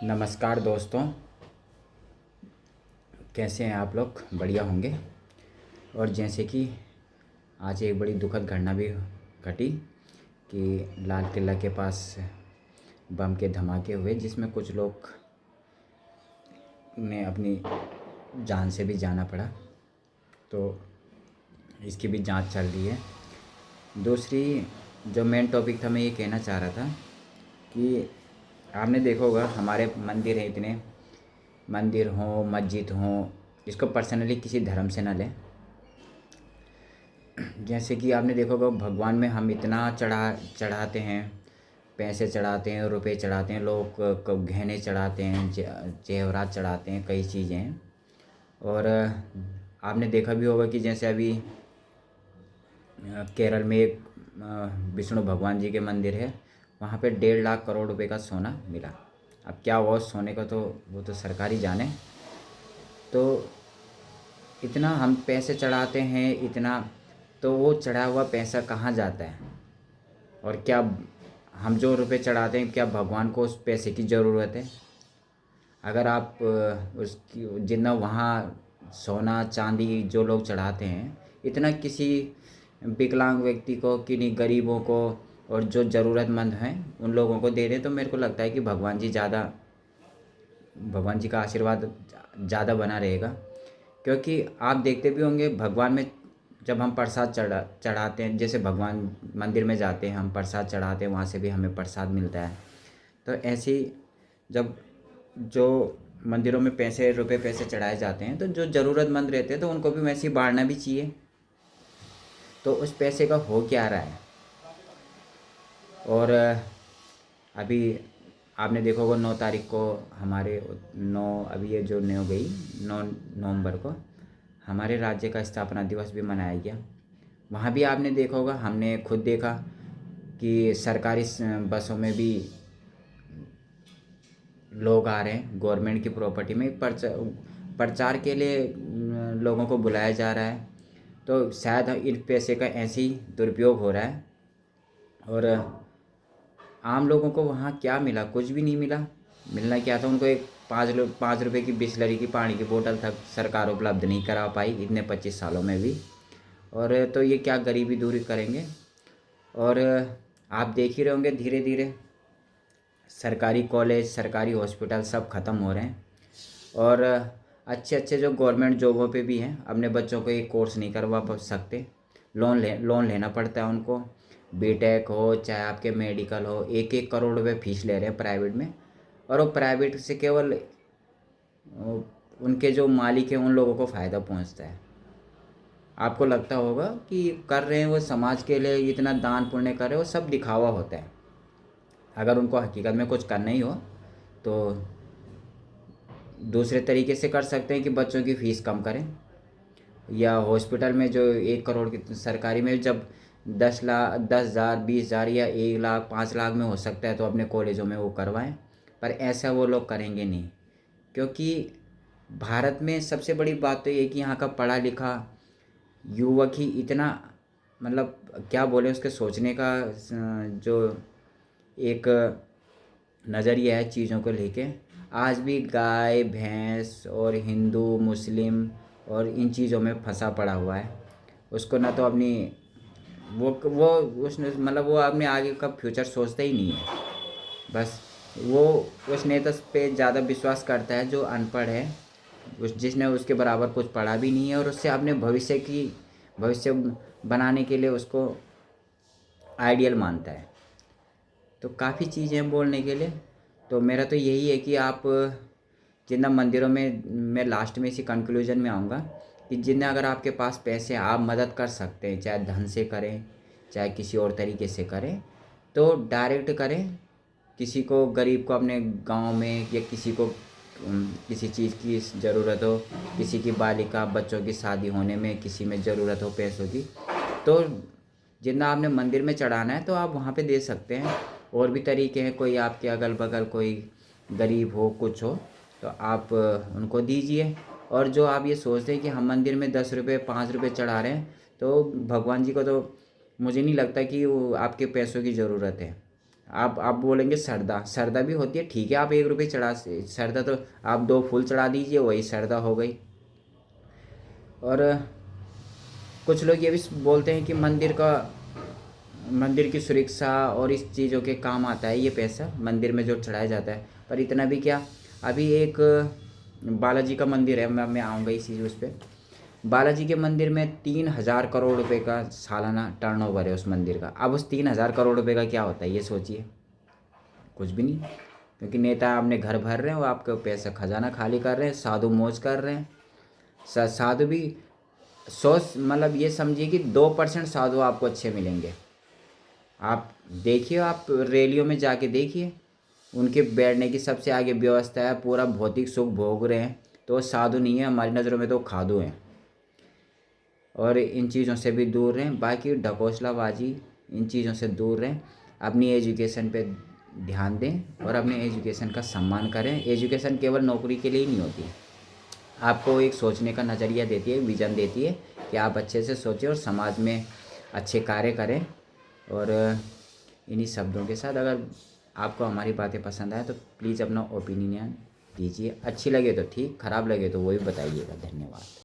नमस्कार दोस्तों, कैसे हैं आप लोग? बढ़िया होंगे। और जैसे कि आज एक बड़ी दुखद घटना भी घटी कि लाल किला के पास बम के धमाके हुए, जिसमें कुछ लोग ने अपनी जान से भी जाना पड़ा। तो इसकी भी जांच चल रही है। दूसरी जो मेन टॉपिक था, मैं ये कहना चाह रहा था कि आपने देखा होगा हमारे मंदिर हैं इतने, मंदिर हों मस्जिद हों, इसको पर्सनली किसी धर्म से ना लें। जैसे कि आपने देखा होगा भगवान में हम इतना चढ़ाते हैं, पैसे चढ़ाते हैं, रुपए चढ़ाते हैं, लोग गहने चढ़ाते हैं, जेवरात चढ़ाते हैं, कई चीज़ें हैं। और आपने देखा भी होगा कि जैसे अभी केरल में एक विष्णु भगवान जी के मंदिर है, वहाँ पे 1.5 लाख करोड़ रुपए का सोना मिला। अब क्या हुआ उस सोने का, तो वो तो सरकार ही जाने। तो इतना हम पैसे चढ़ाते हैं इतना, तो वो चढ़ा हुआ पैसा कहाँ जाता है? और क्या हम जो रुपए चढ़ाते हैं, क्या भगवान को उस पैसे की ज़रूरत है? अगर आप उसकी जितना वहाँ सोना चांदी जो लोग चढ़ाते हैं, इतना किसी विकलांग व्यक्ति को, किन्हीं गरीबों को, और जो ज़रूरतमंद हैं उन लोगों को दे दें, तो मेरे को लगता है कि भगवान जी का आशीर्वाद ज़्यादा बना रहेगा। क्योंकि आप देखते भी होंगे भगवान में जब हम प्रसाद चढ़ाते हैं, जैसे भगवान मंदिर में जाते हैं, हम प्रसाद चढ़ाते हैं, वहाँ से भी हमें प्रसाद मिलता है। तो ऐसे ही जब जो मंदिरों में पैसे चढ़ाए जाते हैं, तो जो ज़रूरतमंद रहते हैं तो उनको भी वैसे ही बांटना भी चाहिए। तो उस पैसे का हो क्या रहा है? और अभी आपने देखा होगा 9 तारीख को हमारे 9 अभी ये जो 9 गई 9 नवंबर को हमारे राज्य का स्थापना दिवस भी मनाया गया। वहाँ भी आपने देखा होगा, हमने खुद देखा कि सरकारी बसों में भी लोग आ रहे हैं, गवर्नमेंट की प्रॉपर्टी में प्रचार के लिए लोगों को बुलाया जा रहा है। तो शायद इन पैसे का ऐसे ही दुरुपयोग हो रहा है। और आम लोगों को वहाँ क्या मिला? कुछ भी नहीं मिला। मिलना क्या था उनको? एक 5 रुपए की बिसलरी की पानी की बोतल तक सरकार उपलब्ध नहीं करा पाई इतने 25 सालों में भी। और तो ये क्या गरीबी दूर करेंगे? और आप देख ही रहे होंगे धीरे धीरे सरकारी कॉलेज, सरकारी हॉस्पिटल सब ख़त्म हो रहे हैं। और अच्छे अच्छे जो गवर्नमेंट जॉबों पे भी हैं, अपने बच्चों को एक कोर्स नहीं करवा सकते, लोन लेना पड़ता है उनको। बीटेक हो चाहे आपके मेडिकल हो, 1-1 करोड़ रुपए फीस ले रहे हैं प्राइवेट में। और वो प्राइवेट से केवल उनके जो मालिक हैं उन लोगों को फ़ायदा पहुंचता है। आपको लगता होगा कि कर रहे हैं वो समाज के लिए, इतना दान पुण्य कर रहे हैं, वो सब दिखावा होता है। अगर उनको हकीकत में कुछ करना ही हो तो दूसरे तरीके से कर सकते हैं कि बच्चों की फ़ीस कम करें, या हॉस्पिटल में जो 1 करोड़ की सरकारी में जब 10 लाख 10,000 20,000 या 1 लाख 5 लाख में हो सकता है, तो अपने कॉलेजों में वो करवाएं। पर ऐसा वो लोग करेंगे नहीं, क्योंकि भारत में सबसे बड़ी बात तो ये है कि यहाँ का पढ़ा लिखा युवक ही इतना, मतलब क्या बोले, उसके सोचने का जो एक नज़रिया है चीज़ों को लेके, आज भी गाय भैंस और हिंदू मुस्लिम और इन चीज़ों में फंसा पड़ा हुआ है। उसको ना तो अपनी वो उसने मतलब वो अपने आगे का फ्यूचर सोचता ही नहीं है। बस वो उस नेता पे ज़्यादा विश्वास करता है जो अनपढ़ है, जिसने उसके बराबर कुछ पढ़ा भी नहीं है, और उससे अपने भविष्य बनाने के लिए उसको आइडियल मानता है। तो काफ़ी चीज़ें हैं बोलने के लिए। तो मेरा तो यही है कि आप जितना मंदिरों में, मैं लास्ट में इसी कंक्लूजन में आऊँगा कि जितना अगर आपके पास पैसे आप मदद कर सकते हैं, चाहे धन से करें चाहे किसी और तरीके से करें, तो डायरेक्ट करें। किसी को, गरीब को अपने गांव में, या किसी को किसी चीज़ की ज़रूरत हो, किसी की बालिका बच्चों की शादी होने में किसी में ज़रूरत हो पैसों की, तो जितना आपने मंदिर में चढ़ाना है तो आप वहाँ पे दे सकते हैं। और भी तरीके हैं, कोई आपके अगल बगल कोई गरीब हो कुछ हो तो आप उनको दीजिए। और जो आप ये सोचते हैं कि हम मंदिर में 10 रुपये 5 रुपये चढ़ा रहे हैं, तो भगवान जी को तो मुझे नहीं लगता कि वो आपके पैसों की ज़रूरत है। आप बोलेंगे सरदा भी होती है, ठीक है, आप 1 रुपये चढ़ा सरदा तो आप 2 फूल चढ़ा दीजिए, वही सरदा हो गई। और कुछ लोग ये भी बोलते हैं कि मंदिर की सुरक्षा और इस चीज़ों के काम आता है ये पैसा, मंदिर में जो चढ़ाया जाता है। पर इतना भी क्या, अभी एक बालाजी का मंदिर है, मैं आऊँगा इसी उस पर। बालाजी के मंदिर में 3,000 करोड़ रुपए का सालाना टर्नओवर है उस मंदिर का। अब उस 3,000 करोड़ रुपए का क्या होता है ये सोचिए, कुछ भी नहीं। क्योंकि नेता अपने घर भर रहे हैं, वो आपका पैसा खजाना खाली कर रहे हैं, साधु मौज कर रहे हैं। साधु भी सोच, मतलब ये समझिए कि 2% साधु आपको अच्छे मिलेंगे। आप देखिए, आप रैलियों में जाके देखिए, उनके बैठने की सबसे आगे व्यवस्था है, पूरा भौतिक सुख भोग रहे हैं, तो साधु नहीं है हमारी नज़रों में, तो खादू हैं। और इन चीज़ों से भी दूर रहें, बाकी ढकोसलाबाजी इन चीज़ों से दूर रहें, अपनी एजुकेशन पे ध्यान दें और अपने एजुकेशन का सम्मान करें। एजुकेशन केवल नौकरी के लिए ही नहीं होती, आपको एक सोचने का नज़रिया देती है, विज़न देती है कि आप अच्छे से सोचें और समाज में अच्छे कार्य करें। और इन्हीं शब्दों के साथ अगर आपको हमारी बातें पसंद आए तो प्लीज़ अपना ओपिनियन दीजिए, अच्छी लगे तो ठीक, ख़राब लगे तो वो भी बताइएगा। धन्यवाद।